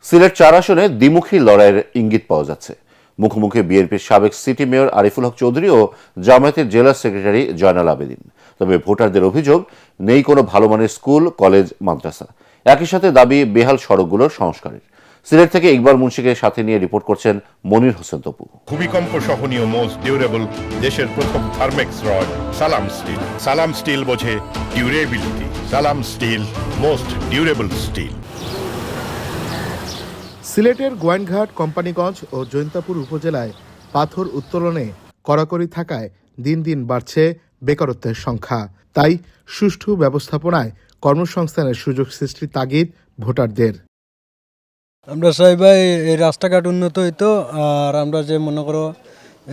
সিলেট ৪ আসনে দ্বিমুখী লড়াইয়ের ইঙ্গিত পাওয়া যাচ্ছে। মুখোমুখি বিএনপির সাবেক সিটি মেয়র আরিফুল হক চৌধুরী ও জামায়াতের জেলা সেক্রেটারি জয়নাল আবেদিন। তবে ভোটারদের অভিযোগ, নেই কোনো ভালো মানের স্কুল, কলেজ, মাদ্রাসা। একই সাথে দাবি বেহাল সড়কগুলোর সংস্কারের। সিলেট থেকে ইকবাল মুন্সিকে সাথে নিয়ে রিপোর্ট করছেন মনির হোসেন তপু। ভূমিকম্প সহনীয় মোস্ট ডিউরেবল দেশের প্রথম থার্মেক্স রড সালাম স্টিল। সালাম স্টিল বোঝে ডিউরেবিলিটি। সালাম স্টিল, মোস্ট ডিউরেবল স্টিল। সিলেটের গোয়াইনঘাট, কোম্পানীগঞ্জ ও জৈন্তাপুর উপজেলায় পাথর উত্তোলনে কড়াকড়ি থাকায় দিন দিন বাড়ছে বেকারত্বের সংখ্যা। তাই সুষ্ঠু ব্যবস্থাপনায় কর্মসংস্থানের সুযোগ সৃষ্টির তাগিদ ভোটারদের। আমরা চাই ভাই এই রাস্তাঘাট উন্নত হইতো, আর আমরা যে মনে করো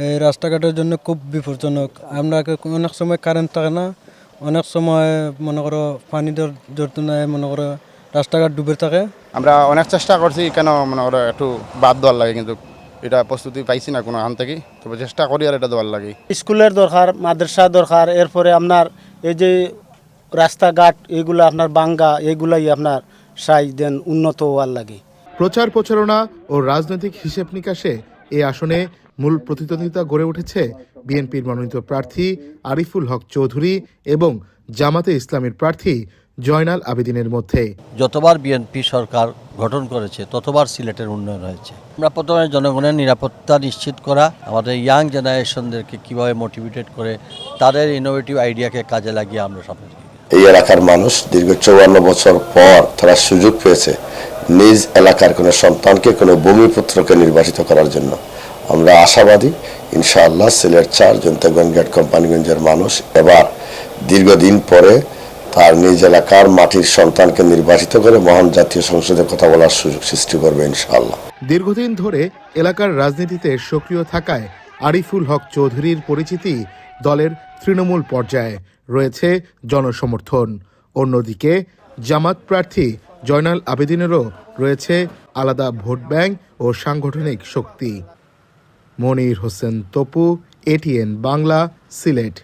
এই রাস্তাঘাটের জন্য খুব বিপজ্জনক। আমরা অনেক সময় কারেন্ট থাকে না, অনেক সময় মনে করো পানি ধরতে নাই, মনে করো রাস্তাঘাট ডুবে থাকে। আমরা অনেক চেষ্টা করছি, কেন মনে করো একটু বাদ দেওয়ার লাগে, কিন্তু এটা প্রস্তুতি পাইছি না কোনো আন থেকে। তবে চেষ্টা করি আর এটা দেওয়ার লাগে। স্কুলের দরকার, মাদ্রাসা দরকার, এরপরে আপনার এই যে রাস্তাঘাট এগুলো আপনার বাঙ্গা, এগুলাই আপনার সাই দেন উন্নত হওয়ার লাগে। প্রচার প্রচারণা ও রাজনৈতিক হিসেব নিকাশে এই আসনে মূল প্রতিদ্বন্দ্বিতা গড়ে উঠেছে বিএনপির মনোনীত প্রার্থী আরিফুল হক চৌধুরী এবং জামাতে ইসলামের প্রার্থী জয়নাল আবেদিনের মধ্যে। যতবার বিএনপি সরকার গঠন করেছে ততবার সিলেটের উন্নয়ন হয়েছে। আমরা প্রথমে জনগণের নিরাপত্তা নিশ্চিত করা, আমাদের ইয়াং জেনারেশনদেরকে কিভাবে মোটিভেটেড করে তাদের ইনোভেটিভ আইডিয়াকে কাজে লাগিয়ে আমরা সামনে। এই এলাকার মানুষ দীর্ঘ 54 বছর পর তারা সুযোগ পেয়েছে নিজ এলাকার কোনো সন্তানকে, কোনো ভূমিপুত্রকে নির্বাচিত করার জন্য। আমরা আশাবাদী ইনশাআল্লাহ সিলেট ৪ জৈন্তাগঞ্জ কোম্পানীগঞ্জের মানুষ এবার দীর্ঘদিন পরে তার নিজ এলাকার মাটির সন্তানকে নির্বাচিত করে মহান জাতীয় সংসদে কথা বলার সুযোগ সৃষ্টি করবে ইনশাআল্লাহ। দীর্ঘদিন ধরে এলাকার রাজনীতিতে সক্রিয় থাকায় আরিফুল হক চৌধুরীর পরিচিতি দলের তৃণমূল পর্যায়ে রয়েছে জনসমর্থন। অন্যদিকে জামাত প্রার্থী জয়নাল আবেদিনেরও রয়েছে আলাদা ভোট ব্যাংক ও সাংগঠনিক শক্তি। মনির হোসেন তপু, এটিএন বাংলা, সিলেট।